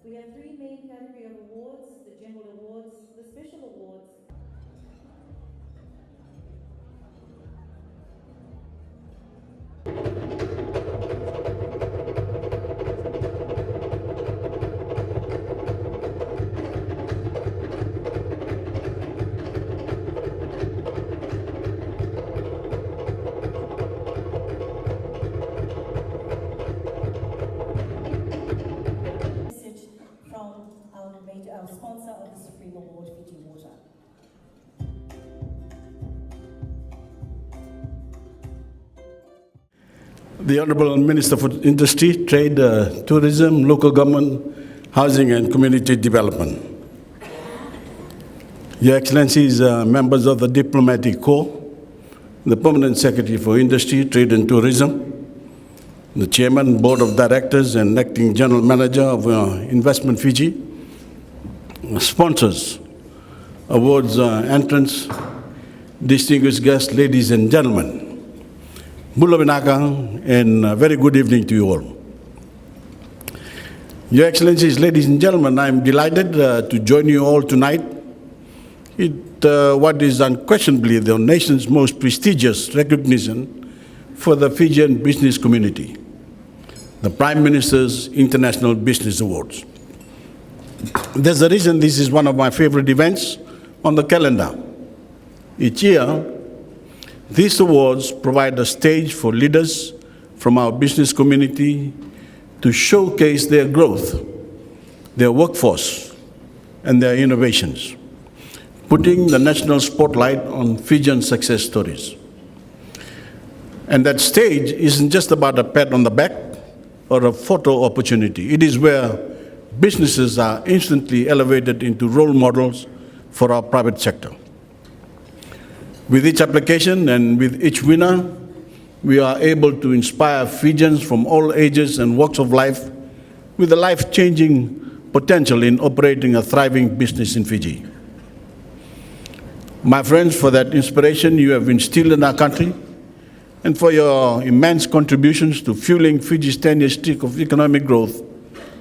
We have three main category of awards: the general awards, the special awards. From our sponsor of the Supreme Award, Fiji Water. The Honourable Minister for Industry, Trade, Tourism, Local Government, Housing and Community Development. Your Excellencies, members of the Diplomatic Corps, the Permanent Secretary for Industry, Trade and Tourism, the Chairman, Board of Directors and Acting General Manager of Investment Fiji, sponsors, awards entrants, distinguished guests, ladies and gentlemen. Bula Binakang, and a very good evening to you all. Your Excellencies, ladies and gentlemen, I am delighted to join you all tonight at what is unquestionably the nation's most prestigious recognition for the Fijian business community, the Prime Minister's International Business Awards. There's a reason this is one of my favorite events on the calendar. Each year, these awards provide a stage for leaders from our business community to showcase their growth, their workforce, and their innovations, putting the national spotlight on Fijian success stories. And that stage isn't just about a pat on the back or a photo opportunity. It is where businesses are instantly elevated into role models for our private sector. With each application and with each winner, we are able to inspire Fijians from all ages and walks of life with a life-changing potential in operating a thriving business in Fiji. My friends, for that inspiration you have instilled in our country and for your immense contributions to fueling Fiji's 10-year streak of economic growth,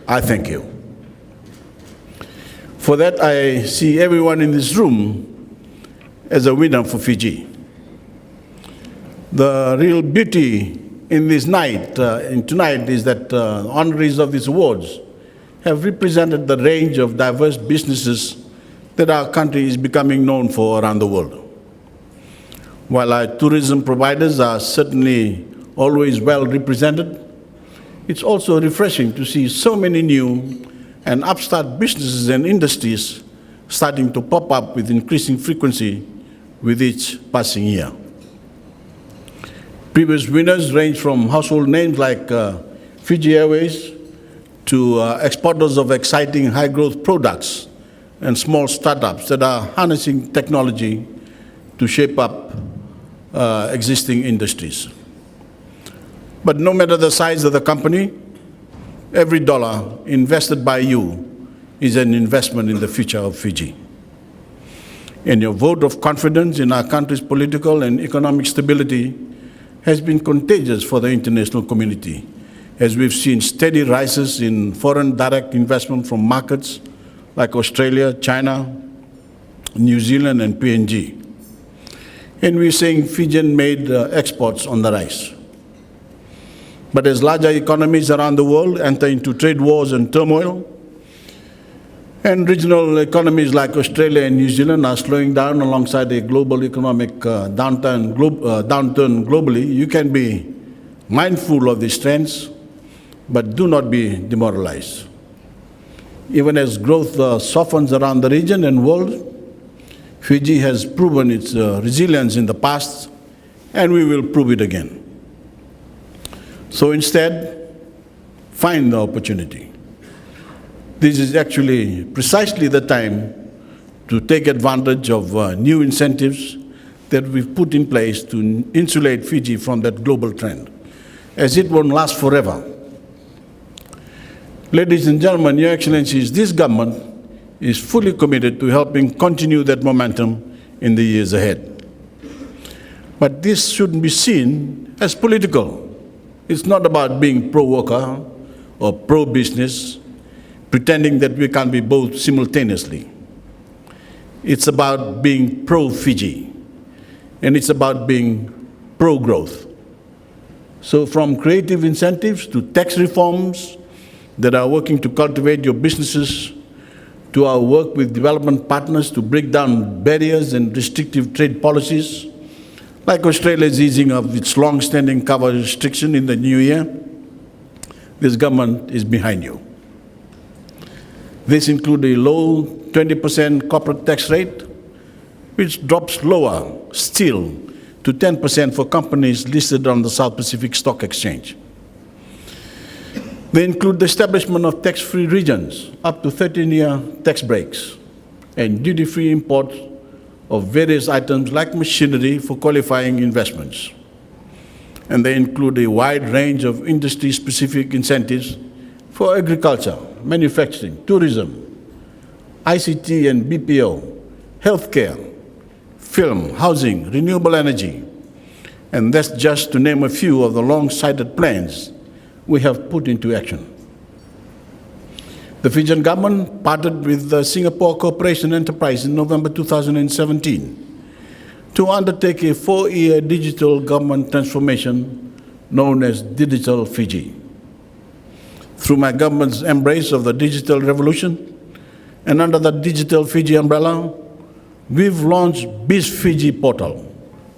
I thank you. For that, I see everyone in this room as a winner for Fiji. The real beauty in this night, tonight, is that honorees of these awards have represented the range of diverse businesses that our country is becoming known for around the world. While our tourism providers are certainly always well represented, it's also refreshing to see so many new and upstart businesses and industries starting to pop up with increasing frequency with each passing year. Previous winners range from household names like Fiji Airways to exporters of exciting high-growth products and small startups that are harnessing technology to shape up existing industries. But no matter the size of the company, every dollar invested by you is an investment in the future of Fiji. And your vote of confidence in our country's political and economic stability has been contagious for the international community, as we've seen steady rises in foreign direct investment from markets like Australia, China, New Zealand, and PNG. And we're seeing Fijian-made exports on the rise. But as larger economies around the world enter into trade wars and turmoil, and regional economies like Australia and New Zealand are slowing down alongside a global economic downturn globally, you can be mindful of these trends, but do not be demoralized. Even as growth softens around the region and world, Fiji has proven its resilience in the past, and we will prove it again. So instead, find the opportunity. This is actually precisely the time to take advantage of new incentives that we've put in place to insulate Fiji from that global trend, as it won't last forever. Ladies and gentlemen, Your Excellencies, this government is fully committed to helping continue that momentum in the years ahead. But this shouldn't be seen as political. It's not about being pro-worker or pro-business. pretending that we can be both simultaneously. It's about being pro-Fiji, and it's about being pro-growth. So from creative incentives to tax reforms that are working to cultivate your businesses, to our work with development partners to break down barriers and restrictive trade policies, like Australia's easing of its long-standing cover restriction in the new year, this government is behind you. This includes a low 20% corporate tax rate, which drops lower still to 10% for companies listed on the South Pacific Stock Exchange. They include the establishment of tax-free regions, up to 13-year tax breaks, and duty-free imports of various items like machinery for qualifying investments. And they include a wide range of industry-specific incentives for agriculture, manufacturing, tourism, ICT and BPO, healthcare, film, housing, renewable energy. And that's just to name a few of the long-sighted plans we have put into action. The Fijian government partnered with the Singapore Corporation Enterprise in November 2017 to undertake a 4-year digital government transformation known as Digital Fiji. Through my government's embrace of the digital revolution and under the Digital Fiji umbrella, we've launched Biz Fiji portal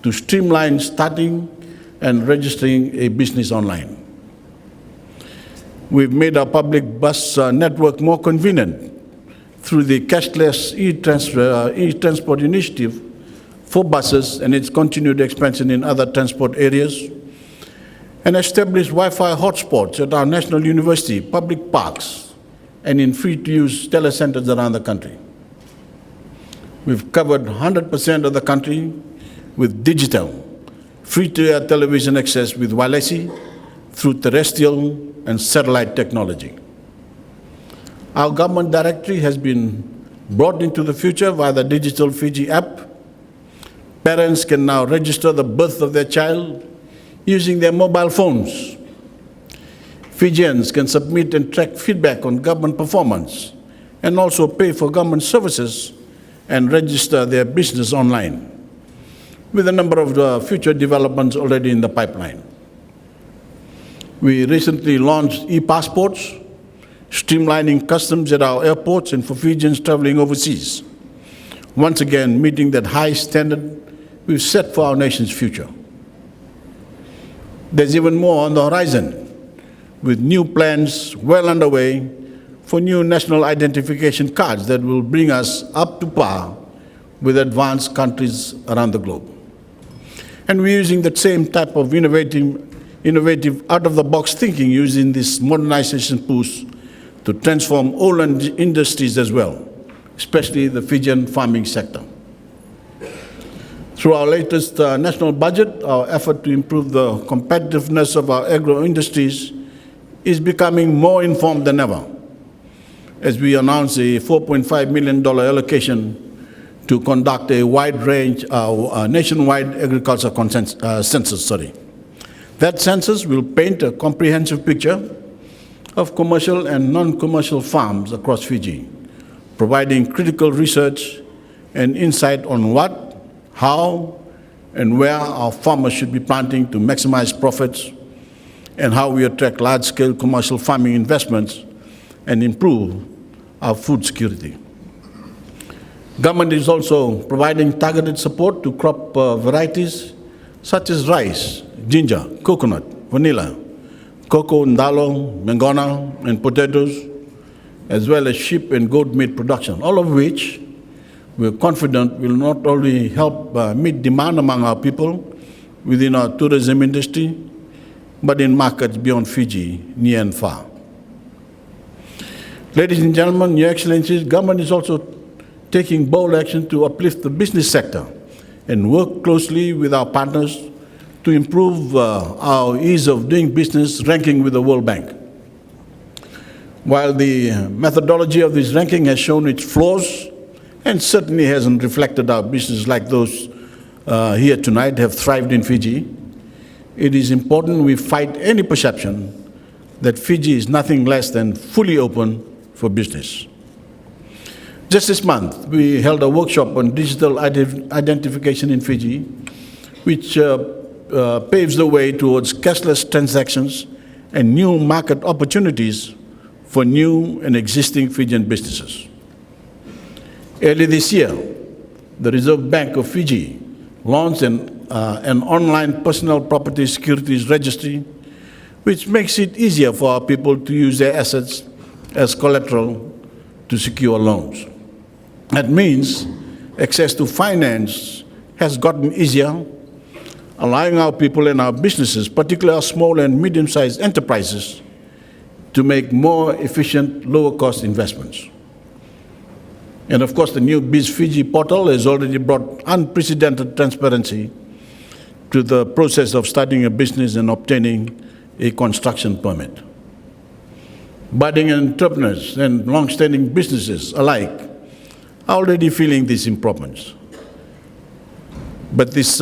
to streamline starting and registering a business online. We've made our public bus network more convenient through the cashless e-transport initiative for buses and its continued expansion in other transport areas, and established Wi-Fi hotspots at our national university, public parks, and in free-to-use telecenters around the country. We've covered 100% of the country with digital, free-to-air television access with Voreqe through terrestrial and satellite technology. Our government directory has been brought into the future via the Digital Fiji app. Parents can now register the birth of their child using their mobile phones. Fijians can submit and track feedback on government performance and also pay for government services and register their business online, with a number of future developments already in the pipeline. We recently launched e-passports, streamlining customs at our airports and for Fijians traveling overseas, once again meeting that high standard we've set for our nation's future. There's even more on the horizon, with new plans well underway for new national identification cards that will bring us up to par with advanced countries around the globe. And we're using that same type of innovative out-of-the-box thinking using this modernization push to transform all industries as well, especially the Fijian farming sector. Through our latest national budget, our effort to improve the competitiveness of our agro-industries is becoming more informed than ever, as we announce a $4.5 million allocation to conduct a nationwide agriculture census. That census will paint a comprehensive picture of commercial and non-commercial farms across Fiji, providing critical research and insight on what, how, and where our farmers should be planting to maximize profits, and how we attract large-scale commercial farming investments and improve our food security. Government is also providing targeted support to crop varieties such as rice, ginger, coconut, vanilla, cocoa, ndalo, mangona, and potatoes, as well as sheep and goat meat production, all of which we're confident will not only help meet demand among our people within our tourism industry, but in markets beyond Fiji, near and far. Ladies and gentlemen, Your Excellencies, government is also taking bold action to uplift the business sector and work closely with our partners to improve our ease of doing business ranking with the World Bank. While the methodology of this ranking has shown its flaws and certainly hasn't reflected our business like those here tonight have thrived in Fiji, it is important we fight any perception that Fiji is nothing less than fully open for business. Just this month, we held a workshop on digital identification in Fiji, which paves the way towards cashless transactions and new market opportunities for new and existing Fijian businesses. Early this year, the Reserve Bank of Fiji launched an online personal property securities registry, which makes it easier for our people to use their assets as collateral to secure loans. That means access to finance has gotten easier, allowing our people and our businesses, particularly our small and medium-sized enterprises, to make more efficient, lower-cost investments. And of course, the new Biz Fiji portal has already brought unprecedented transparency to the process of starting a business and obtaining a construction permit. Budding entrepreneurs and long-standing businesses alike are already feeling these improvements. But these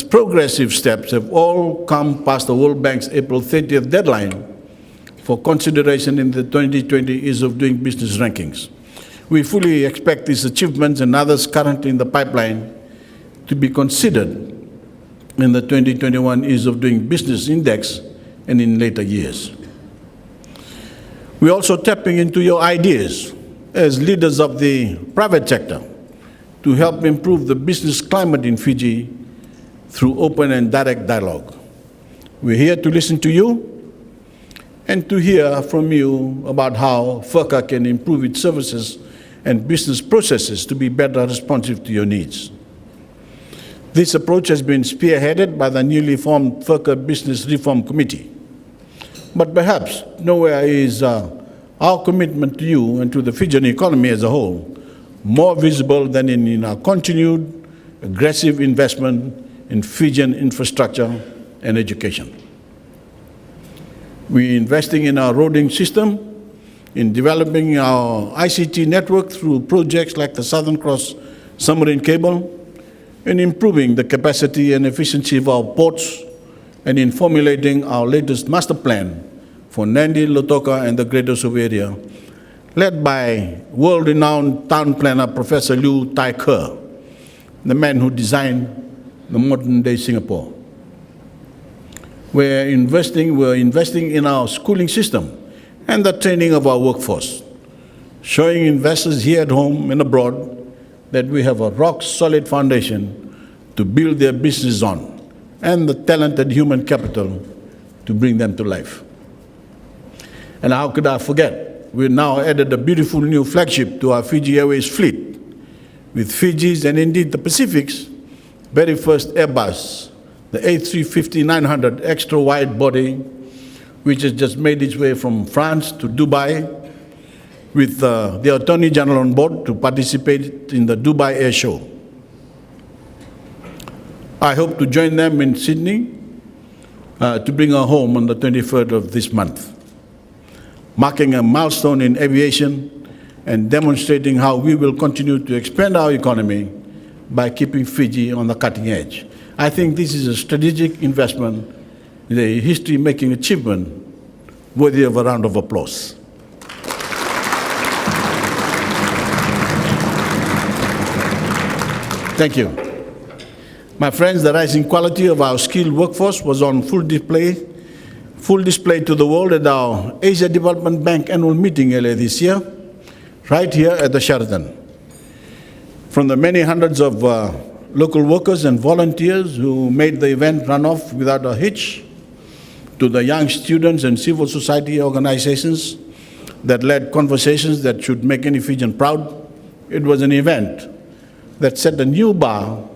progressive steps have all come past the World Bank's April 30th deadline for consideration in the 2020 Ease of Doing Business rankings. We fully expect these achievements and others currently in the pipeline to be considered in the 2021 Ease of Doing Business Index and in later years. We're also tapping into your ideas as leaders of the private sector to help improve the business climate in Fiji through open and direct dialogue. We're here to listen to you and to hear from you about how Voreqe can improve its services and business processes to be better responsive to your needs. This approach has been spearheaded by the newly formed Voreqe Business Reform Committee. But perhaps nowhere is our commitment to you and to the Fijian economy as a whole more visible than in our continued aggressive investment in Fijian infrastructure and education. We're investing in our roading system, in developing our ICT network through projects like the Southern Cross submarine cable, in improving the capacity and efficiency of our ports, and in formulating our latest master plan for Nadi, Lautoka, and the Greater Suvla area, led by world-renowned town planner Professor Liu Tai Kerr, the man who designed the modern-day Singapore. We're investing in our schooling system and the training of our workforce, showing investors here at home and abroad that we have a rock-solid foundation to build their business on and the talented human capital to bring them to life. And how could I forget? We've now added a beautiful new flagship to our Fiji Airways fleet, with Fiji's and indeed the Pacific's very first Airbus, the A350-900 extra wide body, which has just made its way from France to Dubai, with the Attorney General on board to participate in the Dubai Air Show. I hope to join them in Sydney to bring her home on the 23rd of this month, marking a milestone in aviation and demonstrating how we will continue to expand our economy by keeping Fiji on the cutting edge. I think this is a strategic investment, a history-making achievement worthy of a round of applause. Thank you. My friends, the rising quality of our skilled workforce was on full display to the world at our Asia Development Bank annual meeting earlier this year, right here at the Sheraton. From the many hundreds of local workers and volunteers who made the event run off without a hitch, to the young students and civil society organizations that led conversations that should make any Fijian proud, it was an event that set a new bar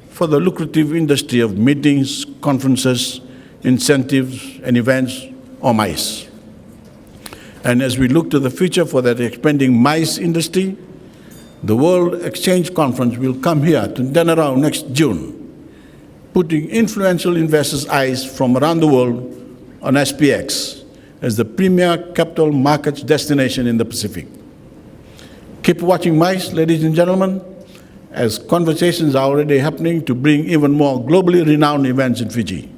for the lucrative industry of meetings, conferences, incentives, and events, or MICE. And as we look to the future for that expanding MICE industry, the World Exchange Conference will come here to Denarau next June, putting influential investors' eyes from around the world on SPX as the premier capital markets destination in the Pacific. Keep watching MICE, ladies and gentlemen, as conversations are already happening to bring even more globally renowned events in Fiji.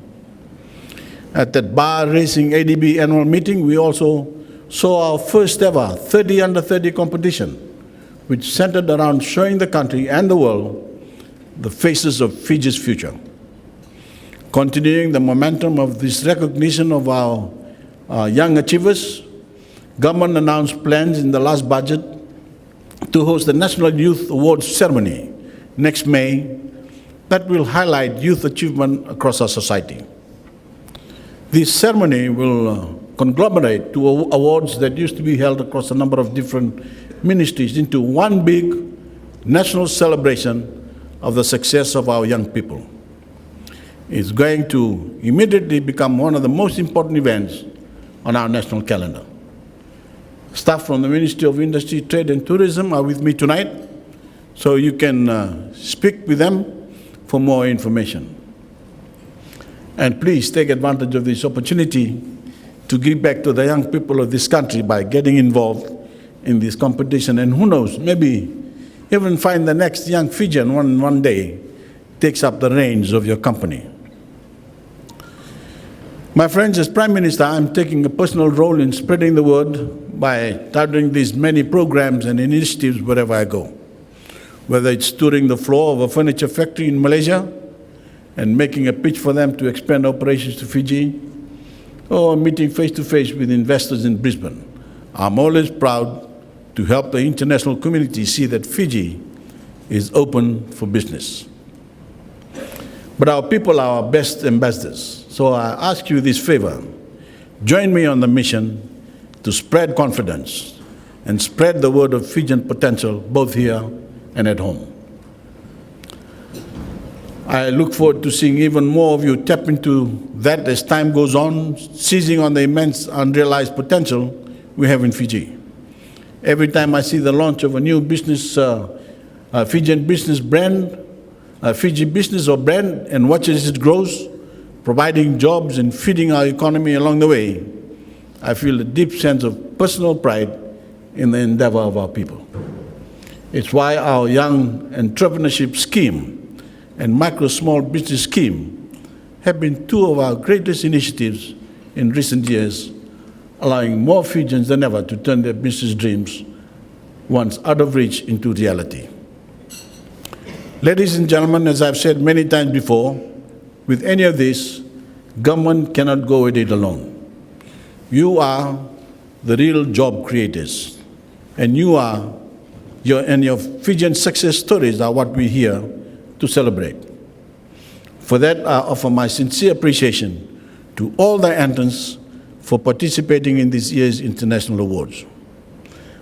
At that bar racing ADB annual meeting, we also saw our first ever 30 under 30 competition, which centered around showing the country and the world the faces of Fiji's future. Continuing the momentum of this recognition of our young achievers, government announced plans in the last budget to host the National Youth Awards ceremony next May that will highlight youth achievement across our society. This ceremony will conglomerate two awards that used to be held across a number of different ministries into one big national celebration of the success of our young people. It's going to immediately become one of the most important events on our national calendar. Staff from the Ministry of Industry, Trade and Tourism are with me tonight, so you can speak with them for more information. And please take advantage of this opportunity to give back to the young people of this country by getting involved in this competition. And who knows, maybe even find the next young Fijian one day takes up the reins of your company. My friends, as Prime Minister, I'm taking a personal role in spreading the word by touting these many programs and initiatives wherever I go. Whether it's touring the floor of a furniture factory in Malaysia and making a pitch for them to expand operations to Fiji, or meeting face-to-face with investors in Brisbane, I'm always proud to help the international community see that Fiji is open for business. But our people are our best ambassadors, so I ask you this favor. Join me on the mission to spread confidence and spread the word of Fijian potential both here and at home. I look forward to seeing even more of you tap into that as time goes on, seizing on the immense unrealized potential we have in Fiji. Every time I see the launch of a new business, Fijian business brand, Fiji business or brand, and watch as it grows, providing jobs and feeding our economy along the way, I feel a deep sense of personal pride in the endeavor of our people. It's why our young entrepreneurship scheme and micro-small business scheme have been two of our greatest initiatives in recent years, allowing more Fijians than ever to turn their business dreams, once out of reach, into reality. Ladies and gentlemen, as I've said many times before, with any of this, government cannot go at it alone. You are the real job creators, and your Fijian success stories are what we're here to celebrate. For that, I offer my sincere appreciation to all the entrants for participating in this year's International Awards.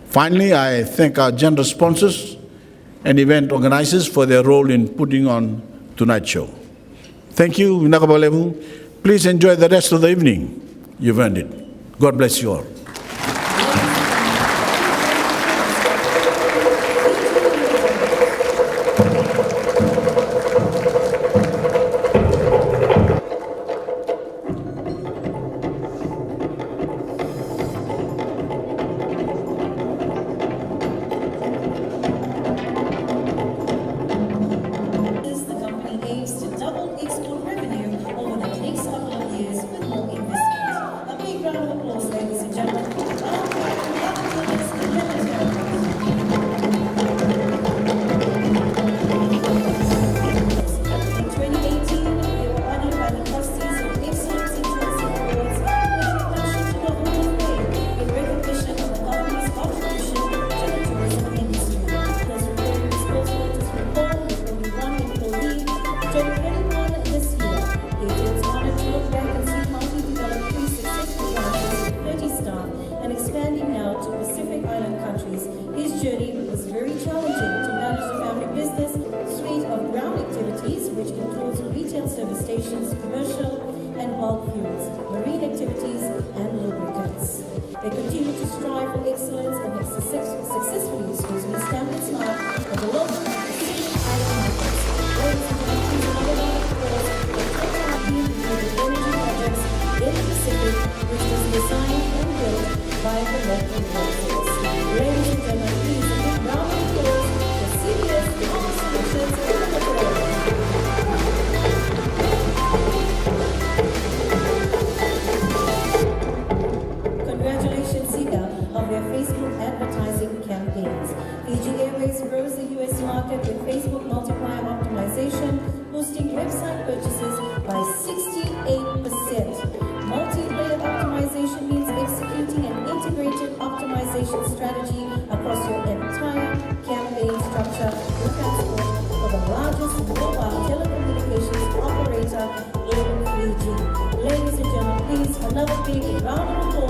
Finally, I thank our generous sponsors and event organizers for their role in putting on tonight's show. Thank you, Nakabalemu. Please enjoy the rest of the evening. You've earned it. God bless you all. Congratulations, Sika. another big round of applause